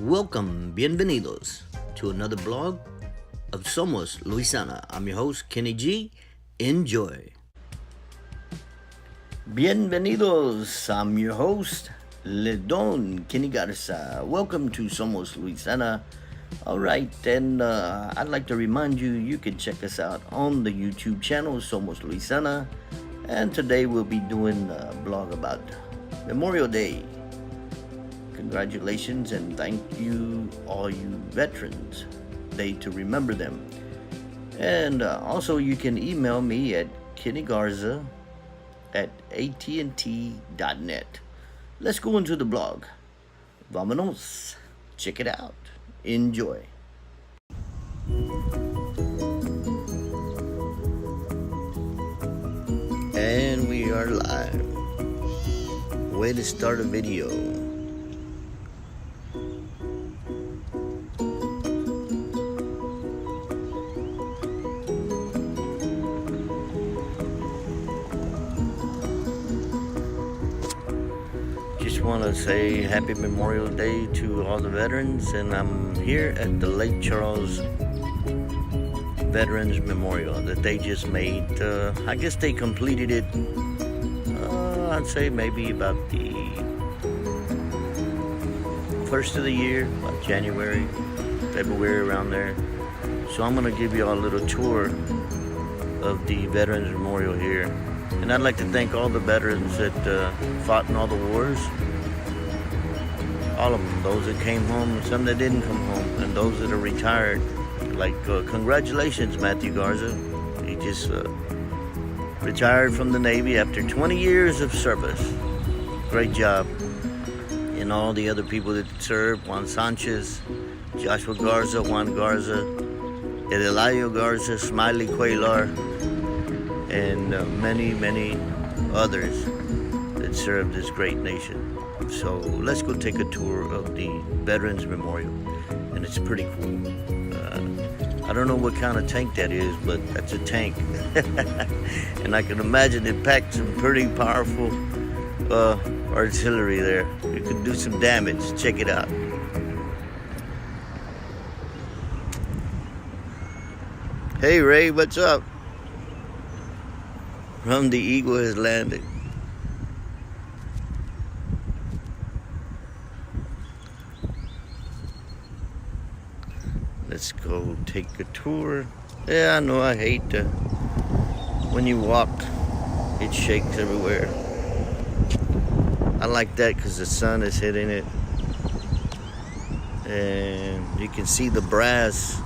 Welcome, bienvenidos to another blog of Somos Luisana. I'm your host, Kenny G. Enjoy. Bienvenidos, I'm your host, Ledon Kenny Garza. Welcome to Somos Luisana. All right, and I'd like to remind you, you can check us out on the YouTube channel, Somos Luisana. And today we'll be doing a blog about Memorial Day. Congratulations and thank you, all you veterans. Day to remember them. And also you can email me at kennygarza@att.net. Let's go into the blog. Vámonos. Check it out. Enjoy. And we are live. Way to start a video. Just want to say happy Memorial Day to all the veterans, and I'm here at the Lake Charles Veterans Memorial that they just made. I guess they completed it, I'd say maybe about the first of the year, about January, February, around there. So I'm going to give you all a little tour of the Veterans Memorial here. And I'd like to thank all the veterans that fought in all the wars. All of them, those that came home, some that didn't come home, and those that are retired. Like, congratulations, Matthew Garza. He just retired from the Navy after 20 years of service. Great job. And all the other people that served, Juan Sanchez, Joshua Garza, Juan Garza, Edelayo Garza, Smiley Cuellar, and many, many others that served this great nation. So let's go take a tour of the Veterans Memorial, and it's pretty cool. I don't know what kind of tank that is, but that's a tank. And I can imagine it packed some pretty powerful artillery there. It could do some damage. Check it out. Hey Ray, what's up? From the Eagle has landed. Let's go take a tour. Yeah, I know, I hate when you walk, it shakes everywhere. I like that because the sun is hitting it. And you can see the brass.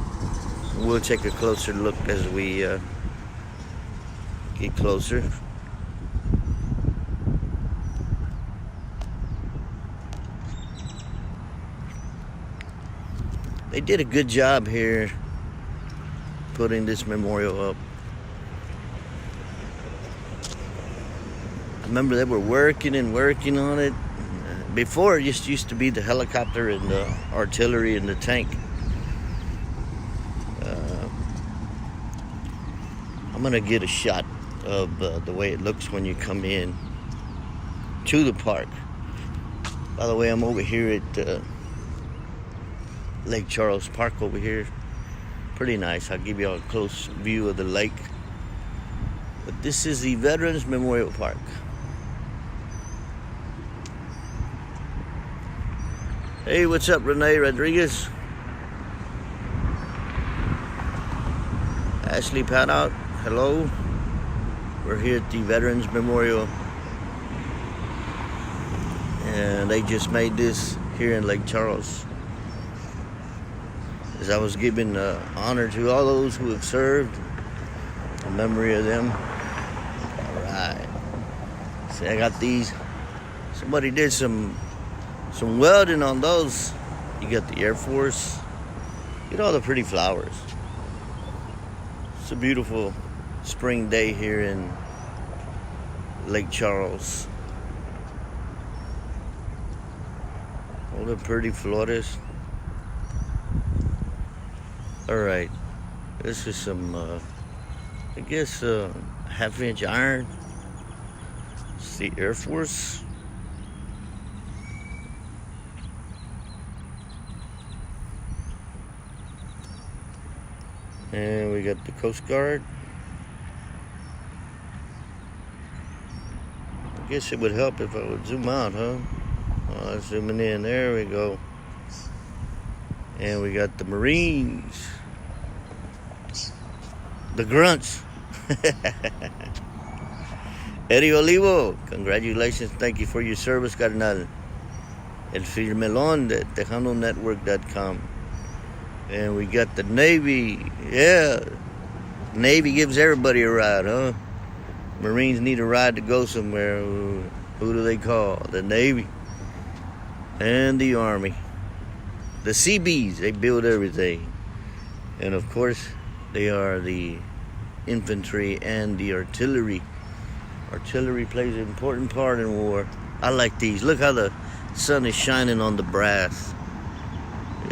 We'll take a closer look as we get closer. They did a good job here putting this memorial up. I remember they were working on it. Before it just used to be the helicopter and the artillery and the tank. I'm gonna get a shot of the way it looks when you come in to the park. By the way, I'm over here at Lake Charles Park over here. Pretty nice. I'll give you a close view of the lake. But this is the Veterans Memorial Park. Hey, what's up, Renee Rodriguez? Ashley Panout, hello. We're here at the Veterans Memorial. And they just made this here in Lake Charles. As I was giving honor to all those who have served, in memory of them. All right. See, I got these. Somebody did some welding on those. You got the Air Force. Get all the pretty flowers. It's a beautiful spring day here in Lake Charles. All the pretty flores. All right, this is some, I guess, half-inch iron. It's the Air Force. And we got the Coast Guard. I guess it would help if I would zoom out, huh? Oh, zooming in. There we go. And we got the Marines. The grunts. Eddie Olivo, congratulations. Thank you for your service, carnal. El Firmelón de TejanoNetwork.com. And we got the Navy. Yeah. Navy gives everybody a ride, huh? Marines need a ride to go somewhere. Who do they call? The Navy. And the Army. The Seabees, they build everything. And of course, they are the infantry and the artillery. Artillery plays an important part in war. I like these. Look how the sun is shining on the brass.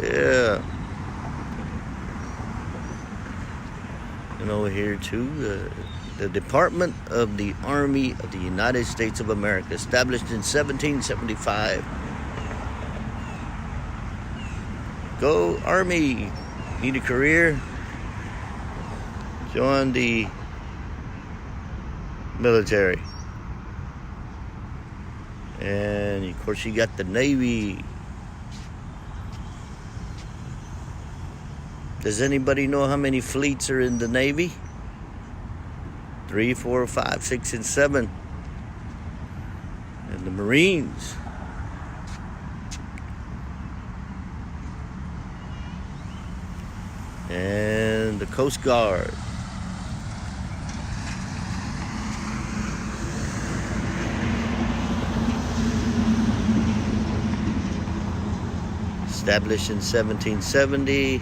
Yeah. And over here too, the Department of the Army of the United States of America, established in 1775. Go Army! Need a career? Join the military. And of course you got the Navy. Does anybody know how many fleets are in the Navy? 3, 4, 5, 6, and 7. And the Marines. And the Coast Guard. Established in 1770.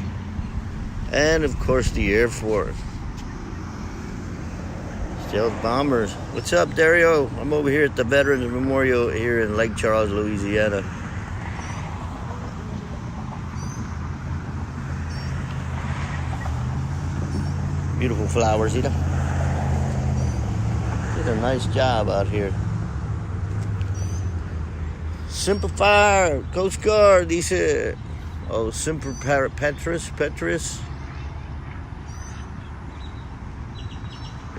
And of course the Air Force. Stealth bombers. What's up, Dario? I'm over here at the Veterans Memorial here in Lake Charles, Louisiana. Beautiful flowers, you know. Did a nice job out here. Semper Fi, Coast Guard, dice. Oh, Semper Petrus.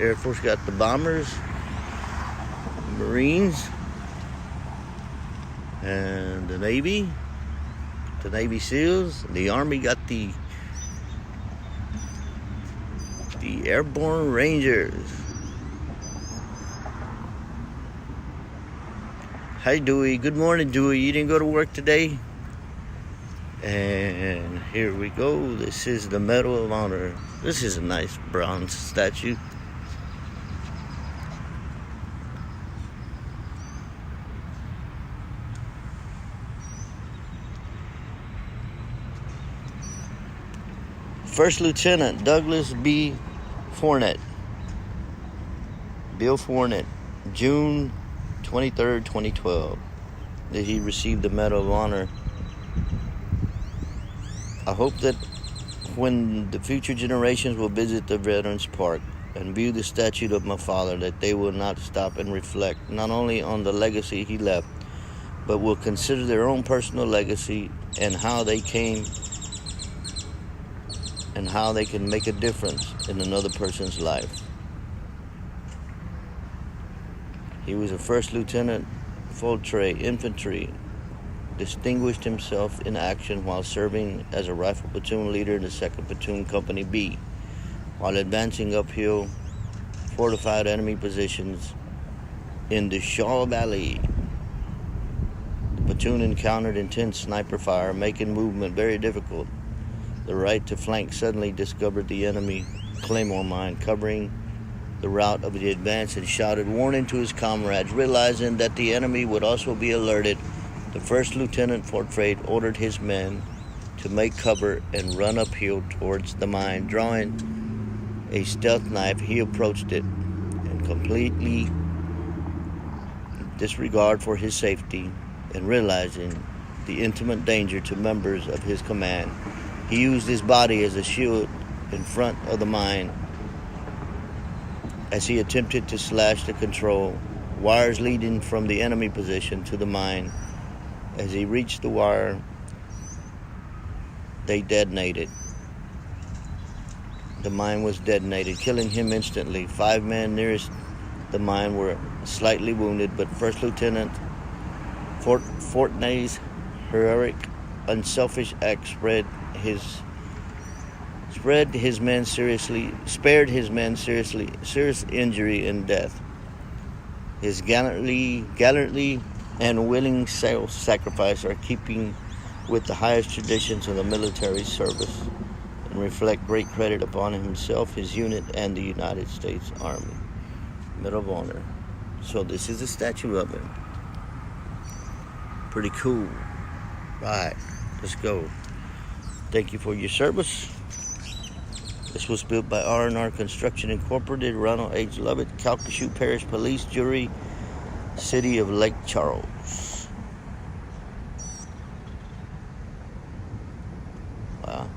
Air Force got the bombers, Marines, and the Navy SEALs. The Army got the Airborne Rangers. Hi, Dewey. Good morning, Dewey. You didn't go to work today? And here we go. This is the Medal of Honor. This is a nice bronze statue. First Lieutenant Douglas B. Fournette. Bill Fournette, June 23rd, 2012. That he received the Medal of Honor. I hope that when the future generations will visit the Veterans Park and view the statue of my father, that they will not stop and reflect not only on the legacy he left, but will consider their own personal legacy and how they came and how they can make a difference in another person's life. He was a first lieutenant, full tray infantry, distinguished himself in action while serving as a rifle platoon leader in the 2nd Platoon Company B, while advancing uphill fortified enemy positions in the Shaw Valley. The platoon encountered intense sniper fire, making movement very difficult. The right to flank suddenly discovered the enemy claymore mine covering the route of the advance and shouted warning to his comrades. Realizing that the enemy would also be alerted, the first lieutenant Fortrade ordered his men to make cover and run uphill towards the mine. Drawing a stealth knife, he approached it, and completely disregard for his safety and realizing the intimate danger to members of his command, he used his body as a shield in front of the mine as he attempted to slash the control wires leading from the enemy position to the mine. As he reached the wire, they detonated. the mine was detonated, killing him instantly. 5 men nearest the mine were slightly wounded, but First Lieutenant Fortney's heroic, unselfish act spared his men serious injury and death. His gallantly and willing self-sacrifice are keeping with the highest traditions of the military service and reflect great credit upon himself, his unit, and the United States Army. Medal of Honor. So this is a statue of him. Pretty cool. Right, let's go. Thank you for your service. This was built by R&R Construction Incorporated, Ronald H. Lovett, Calcasieu Parish Police Jury, City of Lake Charles. Wow.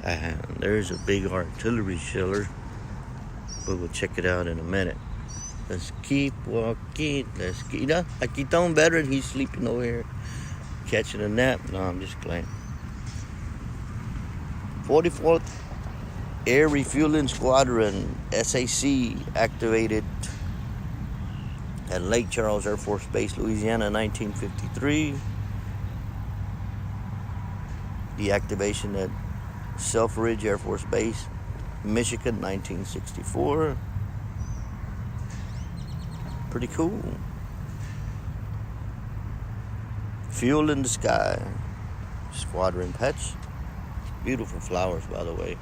And there's a big artillery sheller, but we'll check it out in a minute. Let's keep walking. Let's get, aquí está un veteran. He's sleeping over here, catching a nap. No, I'm just playing. 44th Air Refueling Squadron, SAC, activated at Lake Charles Air Force Base, Louisiana, 1953. The activation at Selfridge Air Force Base, Michigan, 1964. Pretty cool. Fuel in the Sky, Squadron Patch. Beautiful flowers, by the way.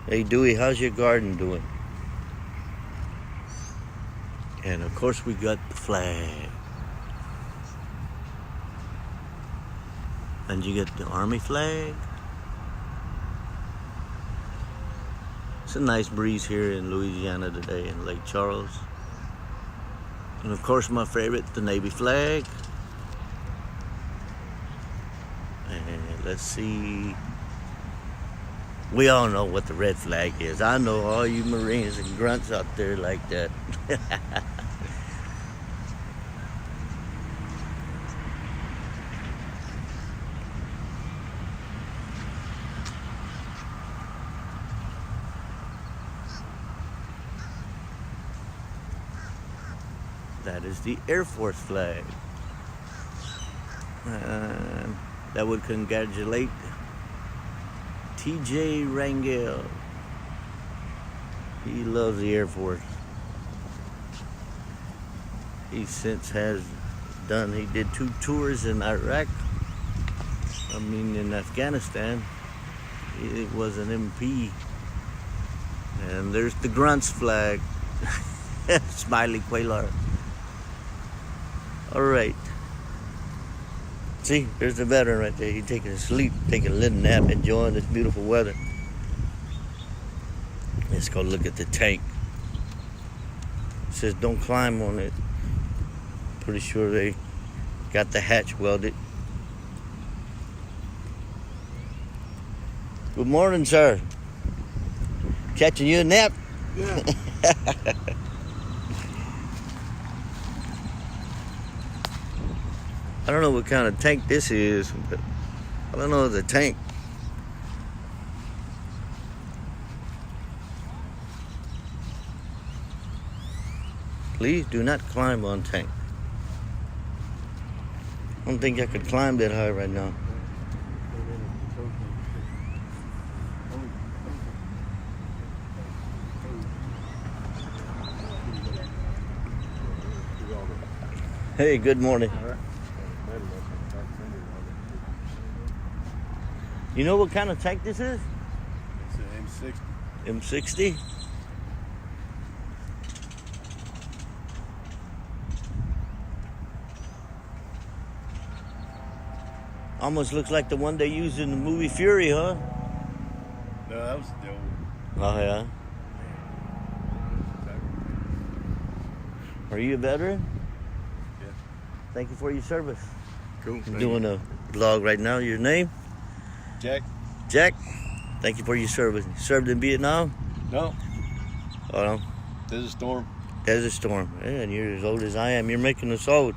Hey Dewey, how's your garden doing? And of course we got the flag. And you get the Army flag. It's a nice breeze here in Louisiana today in Lake Charles. And of course my favorite, the Navy flag. And let's see. We all know what the red flag is. I know all you Marines and grunts out there like that. That is the Air Force flag. That would congratulate T.J. Rangel. He loves the Air Force. He since he did 2 tours in Iraq. In Afghanistan. He was an MP. And there's the Grunts flag. Smiley Quaylar. All right. See, there's the veteran right there. He's taking a sleep, taking a little nap, enjoying this beautiful weather. Let's go look at the tank. It says don't climb on it. Pretty sure they got the hatch welded. Good morning, sir. Catching you a nap? Yeah. I don't know what kind of tank this is, but I don't know the tank. Please do not climb on tank. I don't think I could climb that high right now. Hey, good morning. You know what kind of tank this is? It's an M60. M60? Almost looks like the one they used in the movie Fury, huh? No, that was the old. Oh, yeah? Are you a veteran? Yeah. Thank you for your service. Cool. I'm doing a vlog right now. Your name? Jack? Jack, thank you for your service. You served in Vietnam? No. Oh, no. Desert Storm. Desert Storm. Yeah, and you're as old as I am. You're making us old.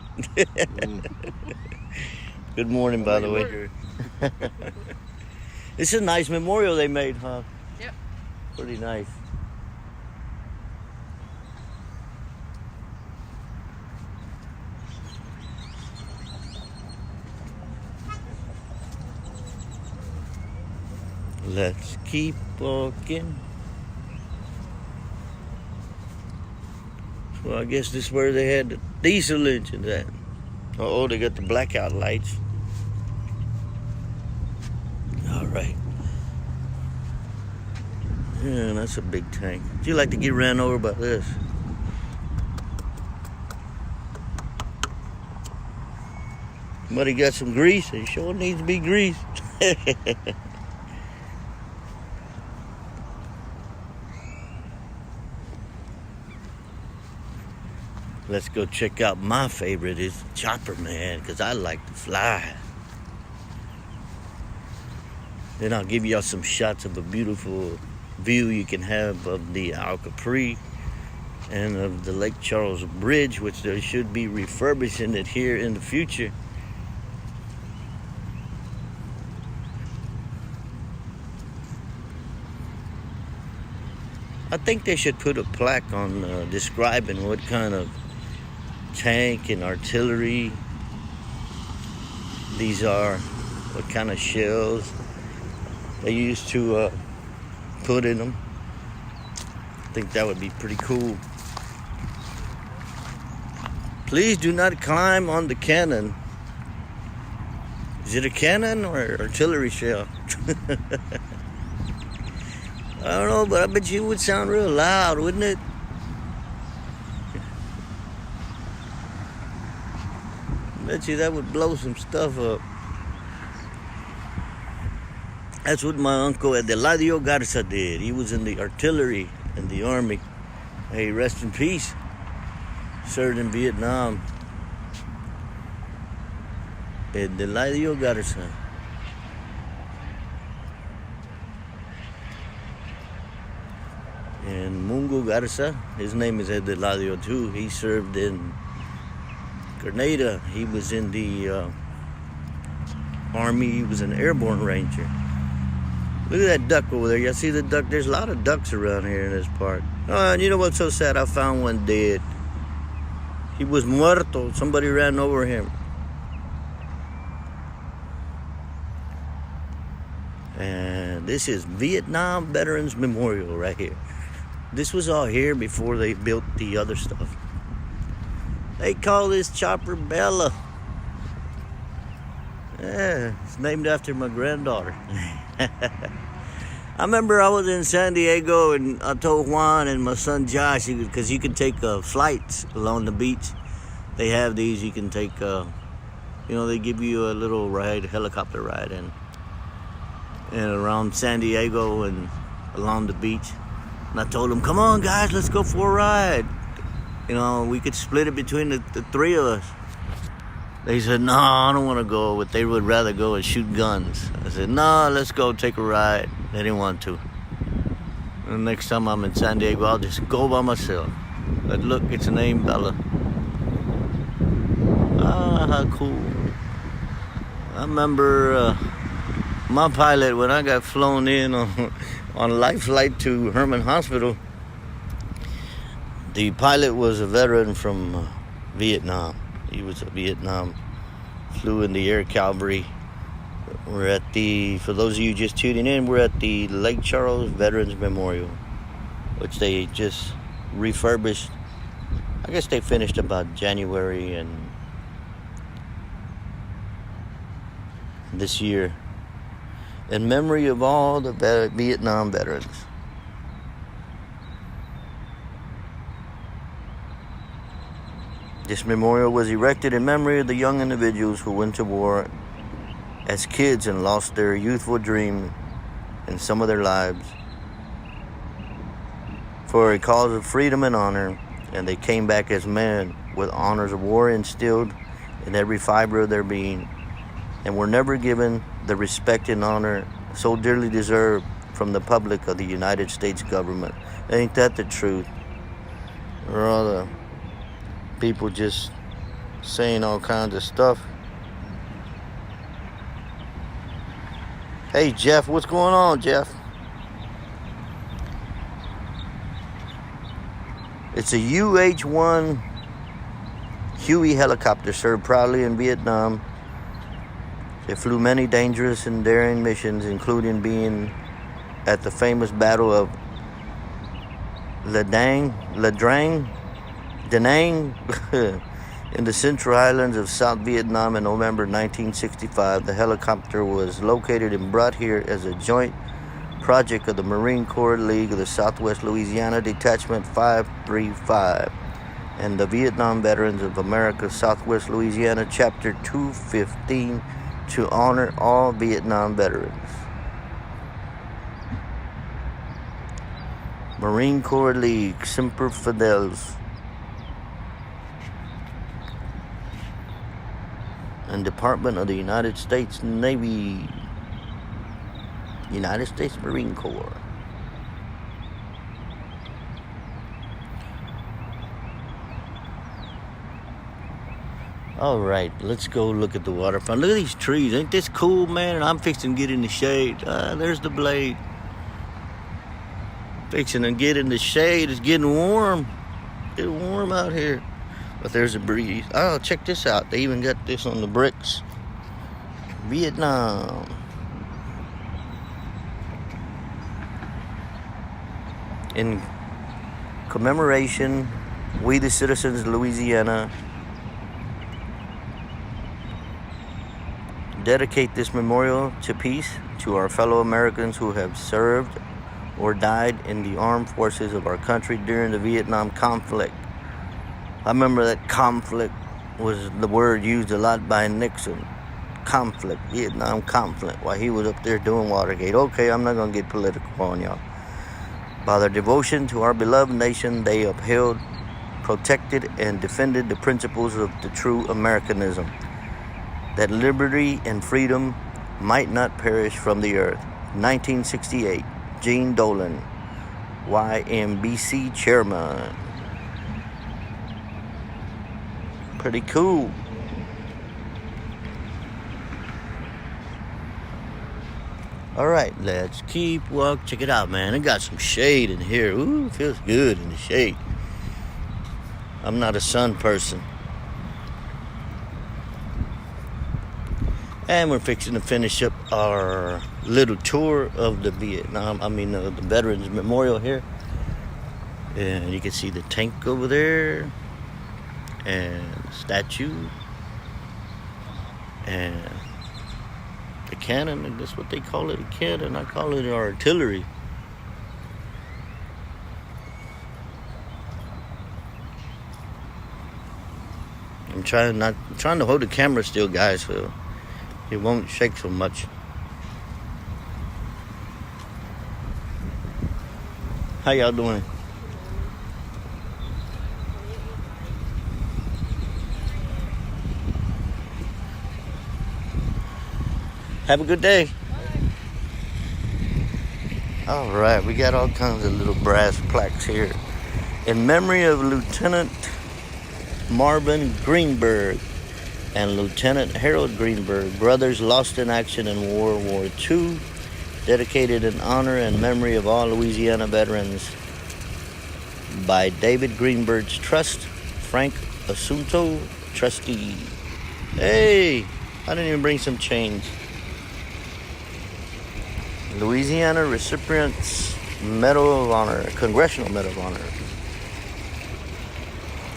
Good morning, by the way. It's a nice memorial they made, huh? Yep. Pretty nice. Let's keep walking. Well, I guess this is where they had the diesel engines at. Oh, they got the blackout lights. All right. Yeah, that's a big tank. Would you like to get ran over by this? Somebody got some grease? It sure needs to be greased. Let's go check out my favorite is Chopper Man, because I like to fly. Then I'll give y'all some shots of a beautiful view you can have of the Al Capri and of the Lake Charles Bridge, which they should be refurbishing it here in the future. I think they should put a plaque on describing what kind of tank and artillery these are, what kind of shells they used to put in them. I think that would be pretty cool. Please do not climb on the cannon. Is it a cannon or artillery shell? I don't know, but I bet you it would sound real loud, wouldn't it? Bet you that would blow some stuff up. That's what my uncle Adeladio Garza did. He was in the artillery in the army. Hey, rest in peace. Served in Vietnam. Adeladio Garza. And Mungo Garza, his name is Adeladio too. He served in Grenada. He was in the army. He was an airborne ranger. Look at that duck over there. Y'all see the duck? There's a lot of ducks around here in this park. Oh, and you know what's so sad? I found one dead. He was muerto. Somebody ran over him. And this is Vietnam Veterans Memorial right here. This was all here before they built the other stuff. They call this Chopper Bella. Yeah, it's named after my granddaughter. I remember I was in San Diego and I told Juan and my son Josh, because you can take flights along the beach. They have these, you can take, they give you a little ride, helicopter ride and around San Diego and along the beach. And I told them, come on guys, let's go for a ride. We could split it between the three of us. They said, no, I don't want to go, but they would rather go and shoot guns. I said, no, let's go take a ride. They didn't want to. And the next time I'm in San Diego, I'll just go by myself. But look, it's named Bella. Ah, how cool. I remember my pilot, when I got flown in on a life flight to Herman Hospital, the pilot was a veteran from Vietnam. He was a Vietnam, flew in the Air Cavalry. We're at for those of you just tuning in, we're at the Lake Charles Veterans Memorial, which they just refurbished. I guess they finished about January and this year, in memory of all the Vietnam veterans. This memorial was erected in memory of the young individuals who went to war as kids and lost their youthful dream and some of their lives for a cause of freedom and honor, and they came back as men with honors of war instilled in every fiber of their being, and were never given the respect and honor so dearly deserved from the public of the United States government. Ain't that the truth? Or all the people just saying all kinds of stuff. Hey, Jeff, what's going on, Jeff? It's a UH-1 Huey helicopter served proudly in Vietnam. They flew many dangerous and daring missions, including being at the famous Battle of Da Nang in the Central Highlands of South Vietnam in November 1965. The helicopter was located and brought here as a joint project of the Marine Corps League of the Southwest Louisiana Detachment 535 and the Vietnam Veterans of America Southwest Louisiana Chapter 215 to honor all Vietnam veterans. Marine Corps League, Semper Fidelis, and Department of the United States Navy, United States Marine Corps. All right, let's go look at the waterfront. Look at these trees. Ain't this cool, man? And I'm fixing to get in the shade. There's the blade. Fixing to get in the shade. It's getting warm. Getting warm out here. But there's a breeze. Oh, check this out. They even got this on the bricks. Vietnam. In commemoration, we the citizens of Louisiana dedicate this memorial to peace to our fellow Americans who have served or died in the armed forces of our country during the Vietnam conflict. I remember that conflict was the word used a lot by Nixon. Conflict, Vietnam conflict, while he was up there doing Watergate. Okay, I'm not going to get political on y'all. By their devotion to our beloved nation, they upheld, protected, and defended the principles of the true Americanism, that liberty and freedom might not perish from the earth. 1968, Gene Dolan, YMBC chairman. Pretty cool. All right, let's keep walking. Check it out, man. It got some shade in here. Ooh, it feels good in the shade. I'm not a sun person. And we're fixing to finish up our little tour of the the Veterans Memorial here. And you can see the tank over there. And the statue. And the cannon, I guess what they call it, a cannon. I call it artillery. I'm trying to hold the camera still, guys, so it won't shake so much. How y'all doing? Have a good day. All right, we got all kinds of little brass plaques here. In memory of Lieutenant Marvin Greenberg and Lieutenant Harold Greenberg, brothers lost in action in World War II, dedicated in honor and memory of all Louisiana veterans by David Greenberg's Trust, Frank Assunto, trustee. Hey, I didn't even bring some change. Louisiana recipients Medal of Honor, Congressional Medal of Honor.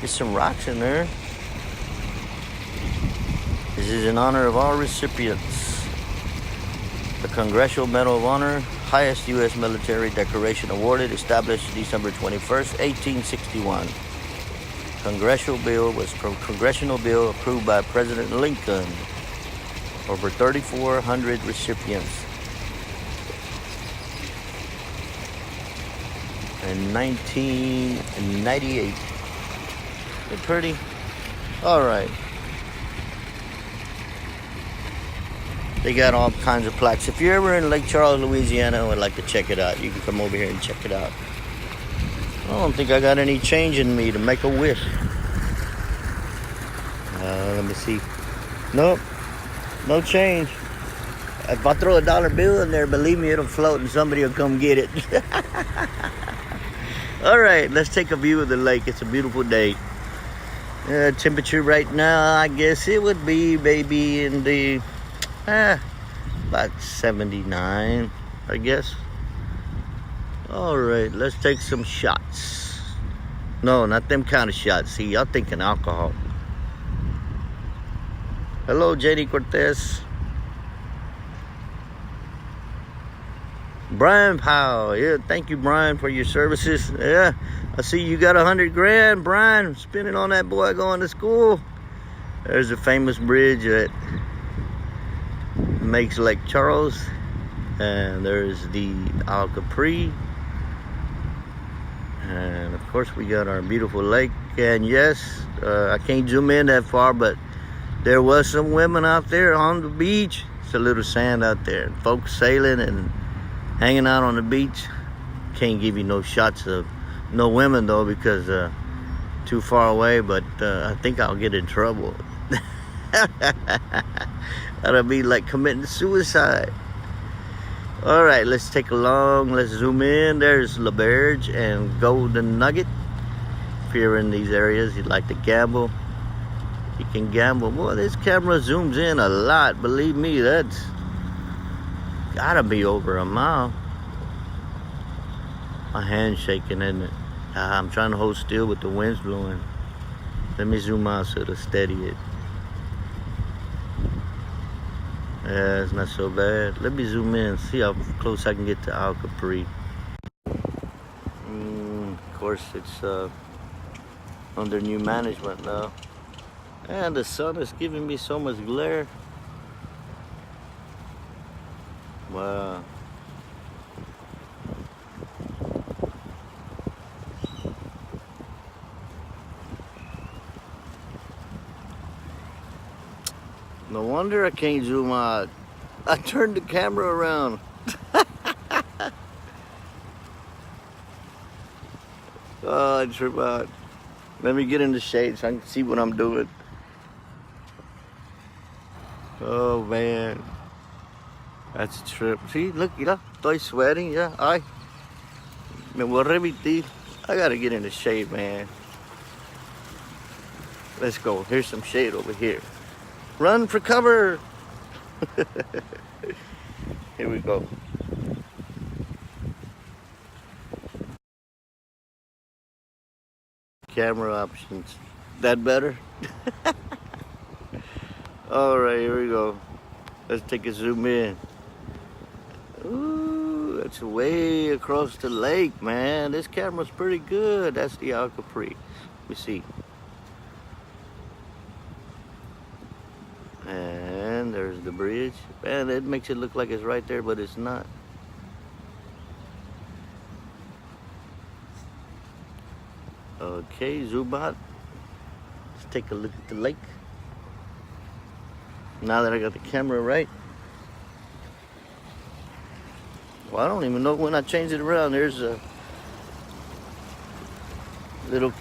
Get some rocks in there. This is in honor of all recipients. The Congressional Medal of Honor, highest U.S. military decoration awarded, established December 21st, 1861. Congressional bill approved by President Lincoln. Over 3,400 recipients. In 1998. They're pretty. All right. They got all kinds of plaques. If you're ever in Lake Charles, Louisiana, and would like to check it out, you can come over here and check it out. I don't think I got any change in me to make a wish. Let me see. Nope. No change. If I throw a dollar bill in there, believe me, it'll float and somebody will come get it. All right, let's take a view of the lake. It's a beautiful day. Temperature right now, I guess it would be maybe in the about 79, I guess. All right, let's take some shots. No, not them kind of shots. See, y'all thinking alcohol. Hello, JD Cortez. Brian Powell. Yeah, thank you, Brian, for your services. Yeah, I see you got 100 grand, Brian, spending on that boy going to school. There's a famous bridge that makes Lake Charles. And there's the Al Capri. And of course, we got our beautiful lake. And yes, I can't zoom in that far, but there was some women out there on the beach. It's a little sand out there. Folks sailing and hanging out on the beach. Can't give you no shots of no women though, because too far away, but I think I'll get in trouble. That'll be like committing suicide. All right, let's zoom in. There's LaBerge and Golden Nugget. If you're in these areas, you'd like to gamble, you can gamble. Boy, this camera zooms in a lot. Believe me, that's gotta be over a mile. My hand's shaking, isn't it? I'm trying to hold still, but the wind's blowing. Let me zoom out so it'll steady it. Yeah, it's not so bad. Let me zoom in, see how close I can get to Al Capri. Of course, it's under new management now. And the sun is giving me so much glare. Wow. No wonder I can't zoom out. I turned the camera around. Oh, I trip out. Let me get in the shade so I can see what I'm doing. Oh man. That's a trip. See, look, estoy sweating, yeah. Ay, me voy a remitir. I gotta get in the shade, man. Let's go. Here's some shade over here. Run for cover. Here we go. Camera options. That better? All right, here we go. Let's take a zoom in. Ooh, that's way across the lake, man. This camera's pretty good. That's the Al Capri. Let me see. And there's the bridge. Man, it makes it look like it's right there, but it's not. Okay, zoom out. Let's take a look at the lake. Now that I got the camera right. Well, I don't even know when I changed it around. There's a little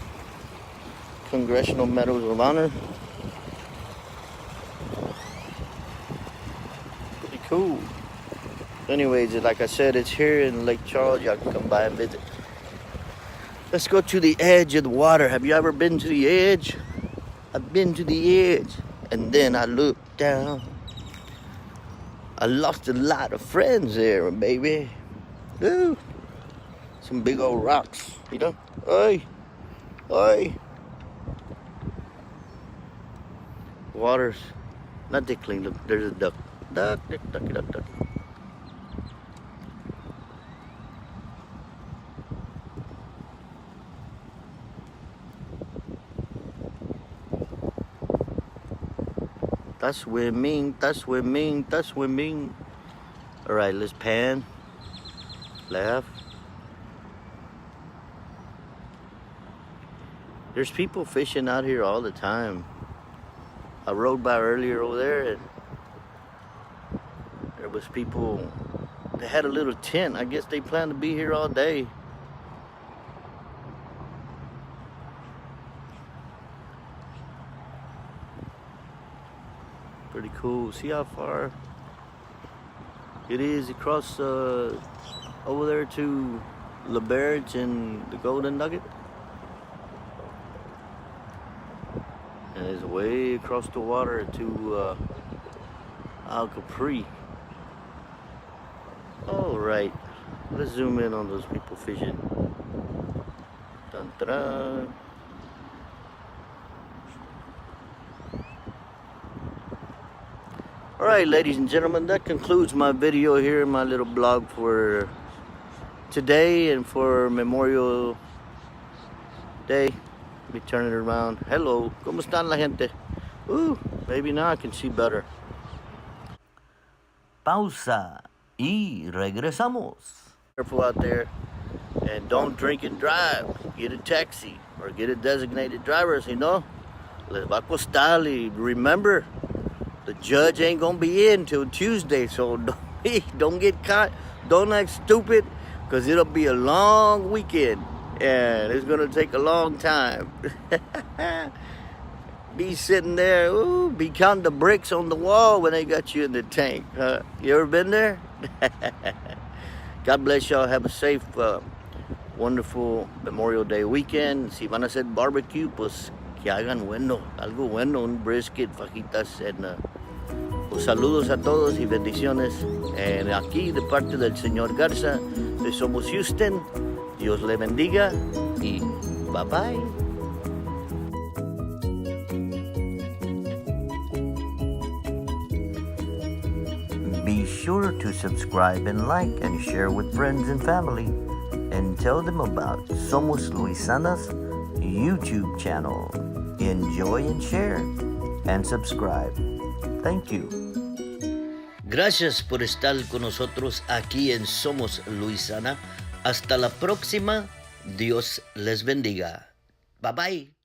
Congressional Medals of Honor. Pretty cool. Anyways, like I said, it's here in Lake Charles. Y'all can come by and visit. Let's go to the edge of the water. Have you ever been to the edge? I've been to the edge. And then I looked down. I lost a lot of friends there, baby. Ooh. Some big old rocks, you know? Oi. Oi. Water's not that clean. Look, there's a duck. Duck, duck, duck, duck, duck. That's swimming, that's swimming, that's swimming. All right, let's pan. Left. There's people fishing out here all the time. I rode by earlier over there and there was people, they had a little tent. I guess they plan to be here all day. Pretty cool. See how far It is across over there to LeBerge and the Golden Nugget. And it's way across the water to Al Capri. All right, let's zoom in on those people fishing. Dun, dun. All right, ladies and gentlemen, that concludes my video here, my little blog for today and for Memorial Day. Let me turn it around. Hello, ¿cómo están la gente? Maybe now I can see better. Pausa y regresamos. Careful out there, and don't drink and drive. Get a taxi or get a designated driver, si no, les va a costar. Remember, the judge ain't gonna be in till Tuesday, so don't get caught. Don't act stupid, because it'll be a long weekend and it's gonna take a long time. Be sitting there, be counting the bricks on the wall when they got you in the tank. You ever been there? God bless y'all. Have a safe, wonderful Memorial Day weekend. Si van a hacer barbecue, pues que hagan algo bueno, un brisket, fajitas, pues saludos a todos y bendiciones. Aquí de parte del señor Garza de Somos Houston. Dios le bendiga y bye bye. Be sure to subscribe and like and share with friends and family, and tell them about Somos Luisana's YouTube channel. Enjoy and share and subscribe. Thank you. Gracias por estar con nosotros aquí en Somos Luisana. Hasta la próxima. Dios les bendiga. Bye bye.